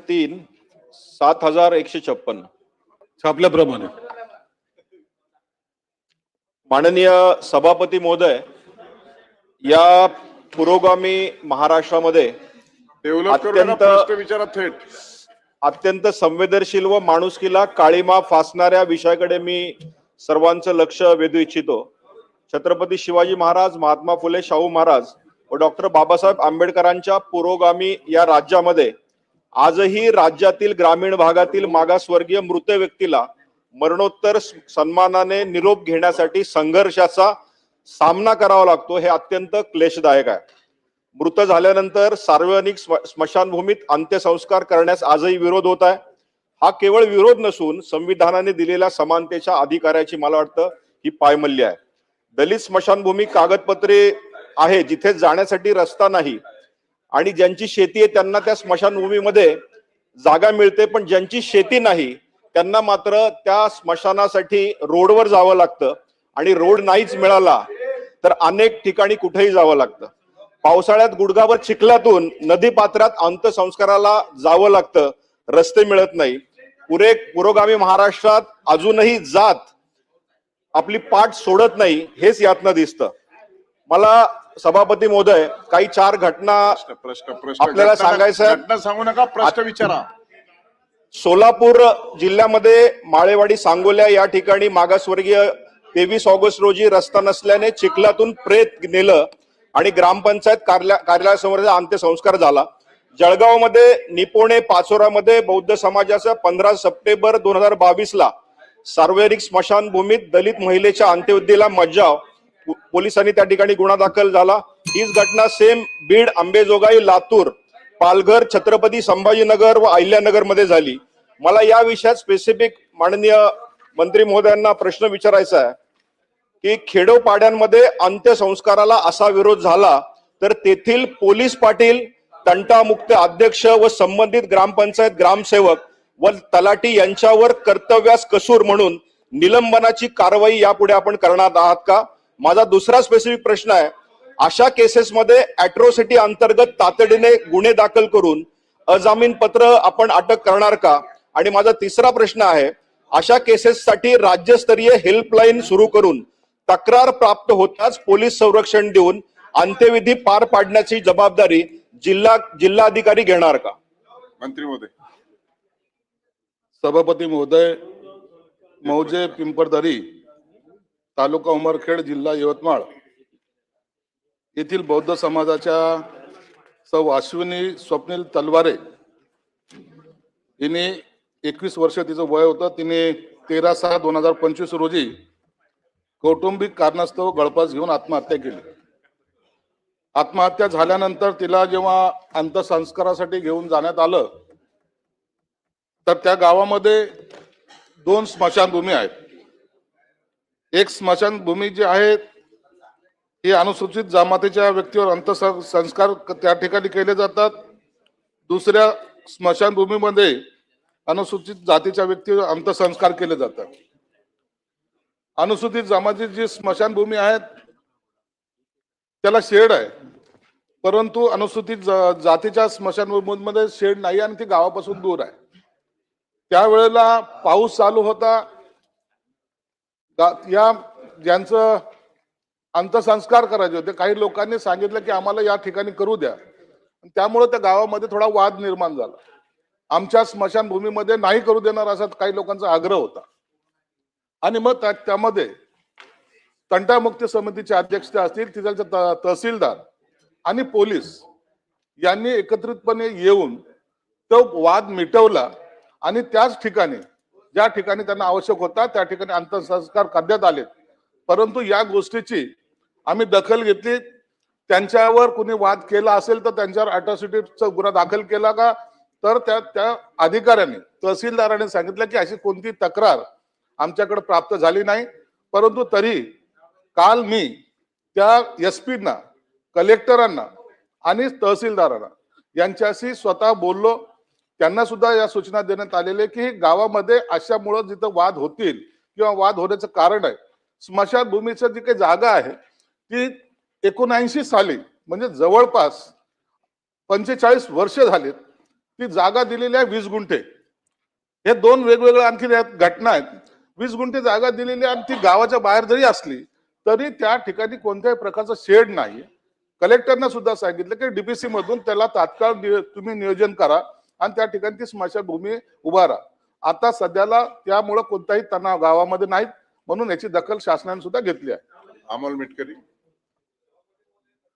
3,7156 छापल्याप्रमाणे. माननीय सभापती महोदय, या पुरोगामी महाराष्ट्रामध्ये अत्यंत संवेदनशील व माणुसकीला काळीमा फासणाऱ्या विषयाकडे मी सर्वांचं लक्ष वेधू इच्छितो. छत्रपती शिवाजी महाराज, महात्मा फुले शाहू महाराज व डॉक्टर बाबासाहेब आंबेडकरांच्या पुरोगामी या राज्यामध्ये आजही राज्यातील ग्रामीण भागातील मागासवर्गीय मृत व्यक्तीला मरणोत्तर सन्मानाने निरोप घेण्यासाठी संघर्षाचा सामना करावा लागतो. हे अत्यंत क्लेशदायक आहे. मृत झाल्यानंतर सार्वजनिक स्मशानभूमीत अंत्यसंस्कार करण्यास आजही विरोध होत आहे. हा केवळ विरोध नसून संविधानाने दिलेल्या समानतेच्या अधिकाराची मला वाटतं ही पायमल्ली आहे. दलित स्मशानभूमी कागदपत्रे आहे, जिथे जाण्यासाठी रस्ता नाही आणि ज्यांची शेती आहे त्यांना त्या स्मशानभूमीमध्ये जागा मिळते, पण ज्यांची शेती नाही त्यांना मात्र त्या स्मशानासाठी रोडवर जावं लागतं आणि रोड नाहीच मिळाला तर अनेक ठिकाणी कुठेही जावं लागतं. पावसाळ्यात गुडघाभर चिखलातून नदी पात्रात अंत्यसंस्काराला जावं लागतं, रस्ते मिळत नाही. पुरोगामी महाराष्ट्रात अजूनही जात आपली पाठ सोडत नाही, हेच यातनं दिसतं. मला सभापती महोदय काही 4 घटना आपल्याला सांगायचं. घटना सांगू नका, प्रश्न विचारा. सोलापूर जिल्ह्यामध्ये माळेवाडी सांगोल्या या ठिकाणी मागासवर्गीय 23 ऑगस्ट रोजी रस्ता नसल्याने चिखलातून प्रेत नेलं आणि ग्रामपंचायत कार्यालयासमोर अंत्यसंस्कार झाला. जळगावमध्ये निपोणे पाचोरामध्ये बौद्ध समाजाचा 15 सप्टेंबर 2022 ला सार्वजनिक स्मशानभूमीत दलित महिलेच्या अंत्यविधीला मज्जाव, पोलिसांनी त्या ठिकाणी गुन्हा दाखल झाला. हीच घटना सेम बीड, अंबेजोगाई, लातूर, पालघर, छत्रपती संभाजीनगर व अहिल्यानगर मध्ये झाली. मला या विषयात स्पेसिफिक माननीय मंत्री महोदयांना प्रश्न विचारायचा आहे की खेडोपाड्यांमध्ये अंत्यसंस्काराला असा विरोध झाला तर तेथील पोलीस पाटील, तंटामुक्त अध्यक्ष व संबंधित ग्रामपंचायत ग्रामसेवक व तलाठी यांच्यावर कर्तव्यास कसूर म्हणून निलंबनाची कारवाई यापुढे आपण करणार आहात का? माझा दुसरा स्पेसिफिक प्रश्न आहे, अशा केसेसमध्ये अॅट्रॉसिटी अंतर्गत तातडीने गुन्हे दाखल करून अजामीन पत्र आपण अटक करणार का? आणि माझा तिसरा प्रश्न आहे, अशा केसेससाठी राज्यस्तरीय हेल्पलाईन सुरू करून तक्रार प्राप्त होताच पोलीस संरक्षण देऊन अंत्यविधी पार पाडण्याची जबाबदारी जिल्हाधिकारी घेणार का? मंत्री महोदय. सभापती महोदय, मौजे पिंपरदरी, तालुका उमरखेड, जिल्हा यवतमाळ येथील बौद्ध समाजाच्या सौ अश्विनी स्वप्नील तलवारे हिने 21 वर्ष तिचं वय होतं. तिने 13/6/2025 रोजी कौटुंबिक कारणास्तव गळफास घेऊन आत्महत्या केली. आत्महत्या झाल्यानंतर तिला जेव्हा अंत्यसंस्कारासाठी घेऊन जाण्यात आलं तर त्या गावामध्ये 2 स्मशानभूमी आहेत. एक स्मशानभूमी जी आहे ही अनुसूचित जमातीच्या व्यक्तीवर अंत्यसंस्कार त्या ठिकाणी केले जातात. दुसऱ्या स्मशानभूमीमध्ये अनुसूचित जातीच्या व्यक्तीवर अंत्यसंस्कार केले जातात. अनुसूचित जमातीची जी स्मशानभूमी आहेत त्याला शेड आहे, परंतु अनुसूचित जातीच्या स्मशानभूमीमध्ये शेड नाही आणि ती गावापासून दूर आहे. त्यावेळेला पाऊस चालू होता. या ज्यांचं अंत्यसंस्कार करायचे होते काही लोकांनी सांगितलं की आम्हाला या ठिकाणी करू द्या. त्यामुळे त्या गावामध्ये थोडा वाद निर्माण झाला. आमच्या स्मशानभूमीमध्ये नाही करू देणार असा काही लोकांचा आग्रह होता आणि मग त्यामध्ये तंटामुक्ती समितीचे अध्यक्ष असतील, तिथलचे तहसीलदार आणि पोलीस यांनी एकत्रितपणे येऊन तो वाद मिटवला आणि त्याच ठिकाणी ज्या ठिकाणी त्यांना आवश्यक होता त्या ठिकाणी अंत्यसंस्कार करण्यात आले. परंतु या गोष्टीची आम्ही दखल घेतली. त्यांच्यावर कुणी वाद केला असेल तर त्यांच्यावर अॅट्रॉसिटीचा गुन्हा दाखल केला का? तर त्या अधिकाऱ्यांनी, तहसीलदारांनी सांगितलं की अशी कोणती तक्रार आमच्याकडे प्राप्त झाली नाही. परंतु तरी काल मी त्या एसपींना, कलेक्टरांना आणि तहसीलदारांना यांच्याशी स्वतः बोललो. त्यांना सुद्धा या सूचना देण्यात आलेल्या की गावामध्ये अशामुळे जिथं वाद होतील किंवा वाद होण्याचं कारण आहे, स्मशानभूमीची जी काही जागा आहे ती 79 साली म्हणजे जवळपास 45 वर्ष झालीत ती जागा दिलेली आहे 20 गुंठे. हे दोन वेगवेगळ्या आणखी घटना आहेत. 20 गुंठे जागा दिलेली आहे आणि ती गावाच्या बाहेर जरी असली तरी त्या ठिकाणी कोणत्याही प्रकारचं शेड नाही. कलेक्टरना सुद्धा सांगितलं की डीपीसी मधून त्याला तात्काळ तुम्ही नियोजन करा आणि त्या ठिकाणी ती स्मशानभूमी उभारा. आता सध्याला त्यामुळे कोणताही तणाव गावामध्ये नाहीत, म्हणून याची दखल शासनाने सुद्धा घेतली आहे. अमोल मिटकरी.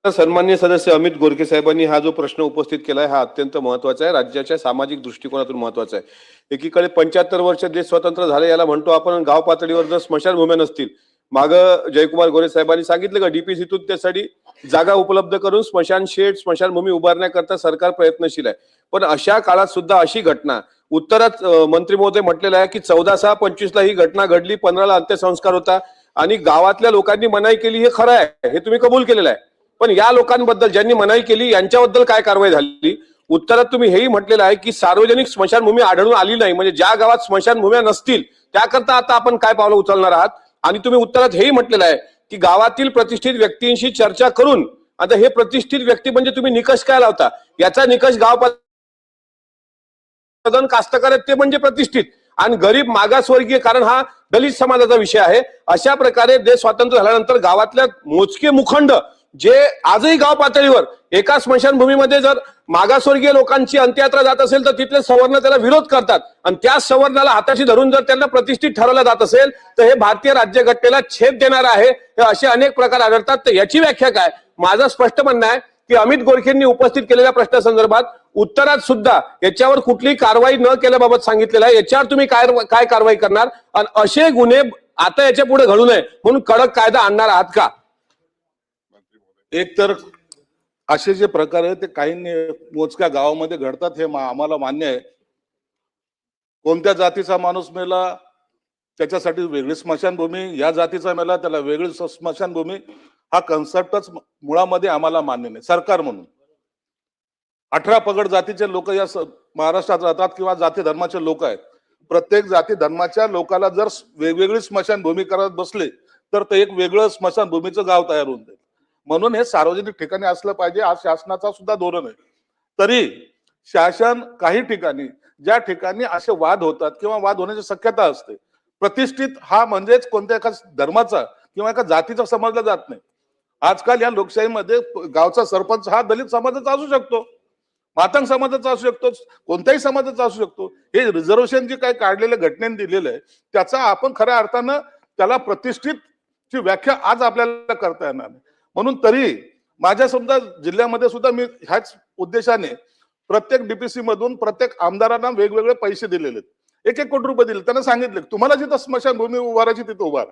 सन्माननीय सदस्य अमित गोरखे साहेबांनी हा जो प्रश्न उपस्थित केलाय हा अत्यंत महत्वाचा आहे, राज्याच्या सामाजिक दृष्टिकोनातून महत्वाचा आहे. एकीकडे 75 वर्ष देश स्वतंत्र झाले याला म्हणतो आपण, गाव पातळीवर जर स्मशानभूम्या नसतील, माग जयकुमार गोरे साहेबांनी सांगितलं का डीपीसीतून त्यासाठी जागा उपलब्ध करून स्मशान शेड स्मशानभूमी उभारण्याकरता सरकार प्रयत्नशील आहे. पण अशा काळात सुद्धा अशी घटना, उत्तरात मंत्री महोदय म्हटलेलं आहे की 14/6/25 ही घटना घडली, 15 अंत्यसंस्कार होता आणि गावातल्या लोकांनी मनाई केली, हे खरं आहे, हे तुम्ही कबूल केलेलं आहे. पण या लोकांबद्दल ज्यांनी मनाई केली यांच्याबद्दल काय कारवाई झाली? उत्तरात तुम्ही हेही म्हटलेलं आहे की सार्वजनिक स्मशानभूमी आढळून आली नाही, म्हणजे ज्या गावात स्मशानभूम्या नसतील त्याकरता आता आपण काय पावलं उचलणार आहात? आणि तुम्ही उत्तरात हेही म्हटलेलं आहे की गावातील प्रतिष्ठित व्यक्तींशी चर्चा करून, आता हे प्रतिष्ठित व्यक्ती म्हणजे तुम्ही निकष काय लावता? याचा निकष गाव कास्तकार ते म्हणजे प्रतिष्ठित आणि गरीब मागासवर्गीय, कारण हा दलित समाजाचा विषय आहे. अशा प्रकारे देश स्वातंत्र्य झाल्यानंतर गावातल्या मोजके मुखंड जे आजही गाव पातळीवर एका स्मशानभूमीमध्ये जर मागासवर्गीय लोकांची अंत्ययात्रा जात असेल तर तिथले सवर्ण त्याला विरोध करतात आणि त्या सवर्णाला हाताशी धरून जर त्यांना प्रतिष्ठित ठरवलं जात असेल तर हे भारतीय राज्यघटनेला छेद देणार आहे. हे असे अनेक प्रकार आढळतात. तर याची व्याख्या काय? माझं स्पष्ट म्हणणं आहे की अमित गोरखेंनी उपस्थित केलेल्या प्रश्नासंदर्भात उत्तरात सुद्धा याच्यावर कुठलीही कारवाई न केल्याबाबत सांगितलेलं आहे. याच्यावर तुम्ही काय कारवाई करणार आणि असे गुन्हे आता याच्या पुढे घडू नये म्हणून कडक कायदा आणणार आहात का? एक तर असे जे प्रकार आहेत ते काही मोजक्या गावामध्ये घडतात, हे आम्हाला मान्य आहे. कोणत्या जातीचा माणूस मेला त्याच्यासाठी वेगळी स्मशानभूमी, या जातीचा मेला त्याला वेगळी स्मशानभूमी, हा कन्सेप्टच मुळामध्ये आम्हाला मान्य नाही. सरकार म्हणून 18 पगड जातीचे लोक या महाराष्ट्रात राहतात किंवा जाती धर्माचे लोक आहेत. प्रत्येक जाती धर्माच्या लोकाला जर वेगवेगळी स्मशानभूमी करत बसले तर ते एक वेगळं स्मशानभूमीचं गाव तयार होऊन जाईल. म्हणून हे सार्वजनिक ठिकाणी असलं पाहिजे, हा शासनाचा सुद्धा धोरण आहे. तरी शासन काही ठिकाणी ज्या ठिकाणी असे वाद होतात किंवा वाद होण्याची शक्यता असते, प्रतिष्ठित हा म्हणजेच कोणत्या एका धर्माचा किंवा एका जातीचा समजला जात नाही. आजकाल या लोकशाहीमध्ये गावचा सरपंच हा दलित समाजाचा असू शकतो, मातंग समाजाचा असू शकतो, कोणत्याही समाजाचा असू शकतो. हे रिझर्वेशन जे काही काढलेल्या घटनेने दिलेलं आहे त्याचा आपण खऱ्या अर्थानं त्याला प्रतिष्ठित ची व्याख्या आज आपल्याला करता येणार नाही. म्हणून तरी माझ्या समजा जिल्ह्यामध्ये सुद्धा मी ह्याच उद्देशाने प्रत्येक डीपीसी मधून प्रत्येक आमदारांना वेगवेगळे पैसे दिलेले आहेत. 1-1 कोटी रुपये दिले. त्यांना सांगितले तुम्हाला जिथं स्मशानभूमी उभारायची तिथं उभारा.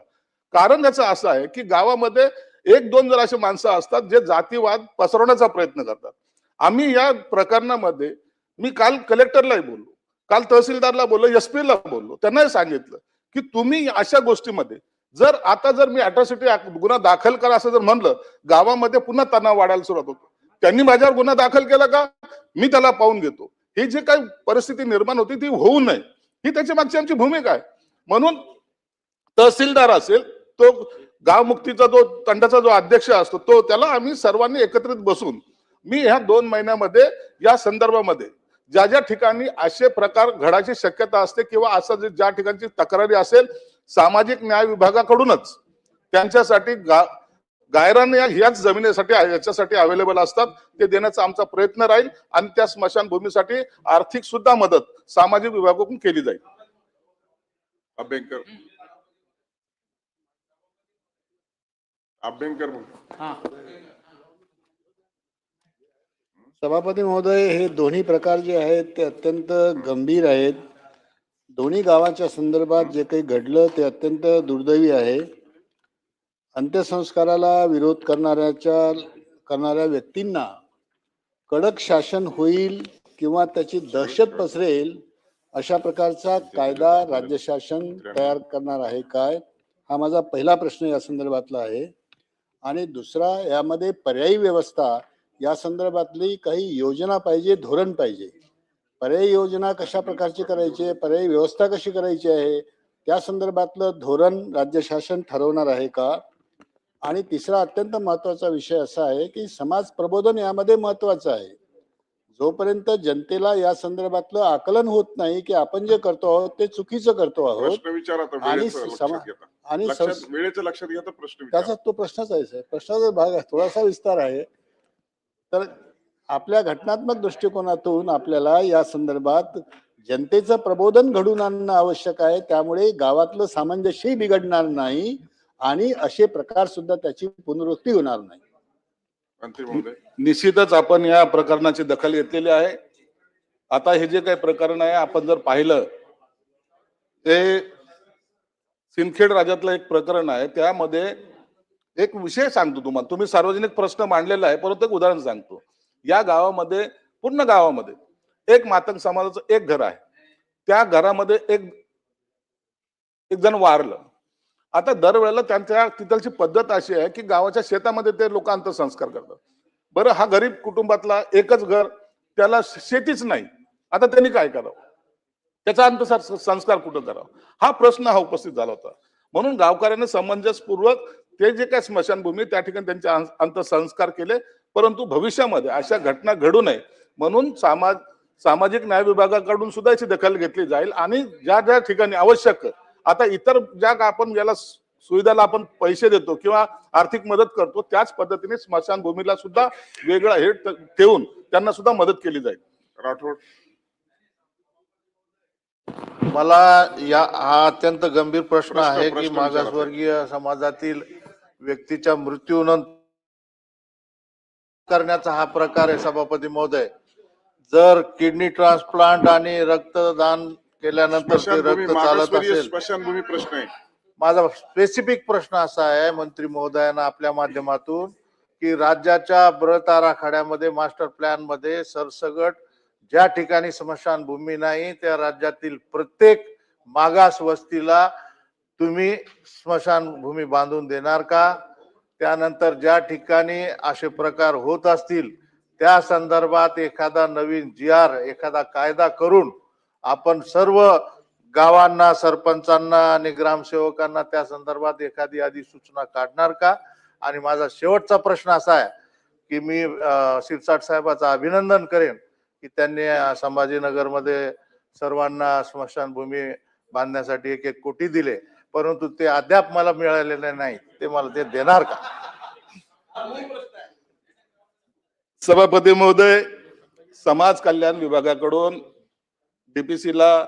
कारण त्याचं असं आहे की गावामध्ये 1-2 जर असे माणसं असतात जे जातीवाद पसरवण्याचा प्रयत्न करतात. आम्ही या प्रकरणामध्ये मी काल कलेक्टरलाही बोललो, काल तहसीलदारला बोललो, SP ला बोललो, त्यांनाही सांगितलं की तुम्ही अशा गोष्टीमध्ये जर मी अॅट्रॉसिटी गुन्हा दाखल करा असं जर म्हणलं, गावामध्ये पुन्हा तणाव वाढायला सुरुवात होतो. त्यांनी माझ्यावर गुन्हा दाखल केला का मी त्याला पाहून घेतो. ही जी काही परिस्थिती निर्माण होती ती होऊ नये, ही त्याची मागची आमची भूमिका आहे. म्हणून तहसीलदार असेल, तो गाव मुक्तीचा जो तंडाचा जो अध्यक्ष असतो तो, त्याला आम्ही सर्वांनी एकत्रित बसून मी ह्या 2 महिन्यामध्ये या संदर्भामध्ये ज्या ज्या ठिकाणी असे प्रकार घडायची शक्यता असते किंवा असं ज्या ठिकाणची तक्रारी असेल, सामाजिक न्याय विभागाकडूनच त्यांच्यासाठी गायरान ह्याच जमिनीसाठी याच्यासाठी अवेलेबल असतात, ते देण्याचा आमचा प्रयत्न राहील आणि त्या स्मशानभूमीसाठी आर्थिक सुद्धा मदत सामाजिक विभागाकडून केली जाईल. अभ्यंकर. सभापती महोदय, हे दोन्ही प्रकार जे आहेत ते अत्यंत गंभीर आहेत. दोन्ही गावाच्या संदर्भात जे काही घडलं ते अत्यंत दुर्दैवी आहे. अंत्यसंस्काराला विरोध करणाऱ्या व्यक्तींना कडक शासन होईल किंवा त्याची दहशत पसरेल अशा प्रकारचा कायदा राज्य शासन तयार करणार आहे काय, हा माझा पहिला प्रश्न या संदर्भातला आहे. आणि दुसरा, यामध्ये पर्यायी व्यवस्था या संदर्भातली काही योजना पाहिजे, धोरण पाहिजे. पर्यायी योजना कशा प्रकारची करायची आहे, पर्यायी व्यवस्था कशी करायची आहे, त्या संदर्भातलं धोरण राज्य शासन ठरवणार आहे का. आणि तिसरा अत्यंत महत्वाचा विषय असा आहे की समाज प्रबोधन यामध्ये महत्वाचं आहे. जोपर्यंत जनतेला या संदर्भातलं आकलन होत नाही की आपण जे करतो आहोत ते चुकीचं करतो आहोत प्रश्न विचारा आता, आणि वेळेचं समा- लक्षात घेता. आणि वेळेचं लक्षात घेता प्रश्न विचारा. त्याचा तो प्रश्नच आहे साहेब. प्रश्नाचा भाग आहे, थोडासा विस्तार आहे. तर आपल्या घटनात्मक दृष्टिकोनातून आपल्याला या संदर्भात जनतेचं प्रबोधन घडवून आणणं आवश्यक आहे. त्यामुळे गावातलं सामंजस्यही बिघडणार नाही आणि असे प्रकार सुद्धा त्याची पुनरावृत्ती होणार नाही. मंत्री महोदय, निश्चितच आपण या प्रकरणाची दखल घेतलेली आहे. आता हे जे काही प्रकरण आहे आपण जर पाहिलं ते सिंदखेड राज्यातलं एक प्रकरण आहे. त्यामध्ये एक विषय सांगतो तुम्हाला, तुम्ही सार्वजनिक प्रश्न मांडलेला आहे, परंतु एक उदाहरण सांगतो. या गावामध्ये, पूर्ण गावामध्ये एक मातंग समाजाचं एक घर आहे. त्या घरामध्ये एक जण वारलं. आता दरवेळेला त्यांच्या तिथलची पद्धत अशी आहे की गावाच्या शेतामध्ये ते लोक अंत्यसंस्कार करतात. बरं, हा गरीब कुटुंबातला एकच घर, त्याला शेतीच नाही. आता त्यांनी काय करावं, त्याचा अंत्यसंस्कार कुठं करावा, हा प्रश्न हा उपस्थित झाला होता. म्हणून गावकऱ्यांनी समंजसपूर्वक ते जे काय स्मशानभूमी त्या ठिकाणी त्यांचे अंत्यसंस्कार केले. परंतु भविष्यामध्ये अशा घटना घडू नये म्हणून सामाजिक न्याय विभागाकडून सुद्धा याची दखल घेतली जाईल. आणि ज्या ज्या ठिकाणी आवश्यक, आता इतर ज्या आपण याला सुविधाला आपण पैसे देतो किंवा आर्थिक मदत करतो, त्याच पद्धतीने स्मशानभूमीला सुद्धा वेगळा हे ठेवून त्यांना सुद्धा मदत केली जाईल. राठोड. मला हा अत्यंत गंभीर प्रश्न आहे की प्रश्न मागासवर्गीय समाजातील व्यक्तीच्या मृत्यूनंतर करण्याचा हा प्रकार आहे. सभापती महोदय, जर किडनी ट्रान्सप्लांट आणि रक्तदान केल्यानंतर ते स्मशानभूमी, रक्त चालत मागासवर्गीय असेल, स्मशानभूमी प्रश्न आहे. माझा स्पेसिफिक प्रश्न असा आहे मंत्री महोदयांना आपल्या माध्यमातून की राज्याच्या बृहत आराखड्यामध्ये, मास्टर प्लॅन मध्ये सरसगट ज्या ठिकाणी स्मशानभूमी नाही त्या राज्यातील प्रत्येक मागास वस्तीला तुम्ही स्मशानभूमी बांधून देणार का? त्यानंतर ज्या ठिकाणी असे प्रकार होत असतील त्या संदर्भात एखादा नवीन GR, एखादा कायदा करून आपण सर्व गावांना, सरपंचांना आणि ग्रामसेवकांना त्या संदर्भात एखादी अधिसूचना काढणार का? आणि माझा शेवटचा प्रश्न असा आहे की मी शिरसाट साहेबांचं अभिनंदन करेन की त्यांनी संभाजीनगरमध्ये सर्वांना स्मशानभूमी बांधण्यासाठी 1-1 कोटी दिले, परंतु ते अद्याप मला मिळालेले नाही. ते मला ते देणार का? सभापती महोदय, समाज कल्याण विभागाकडून DPCला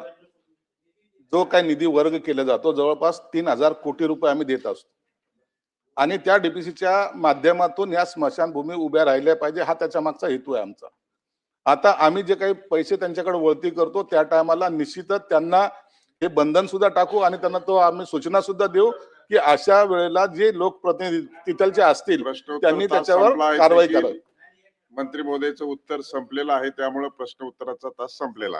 जो काही निधी वर्ग केला जातो, जवळपास 3000 कोटी रुपये आम्ही देत असतो. आणि त्या DPCच्या माध्यमातून या स्मशानभूमी उभ्या राहिल्या पाहिजे, हा त्याच्या मागचा हेतू आहे आमचा. आता आम्ही जे काही पैसे त्यांच्याकडे वळती करतो त्या टायमाला निश्चितच त्यांना हे बंधन सुद्धा टाकू आणि त्यांना तो आम्ही सूचना सुद्धा देऊ की अशा वेळेला जे लोकप्रतिनिधी तिथलचे असतील त्यांनी त्याच्यावर कारवाई करावी. मंत्री महोदयाचं उत्तर संपलेलं आहे, त्यामुळे प्रश्न उत्तराचा तास संपलेला आहे.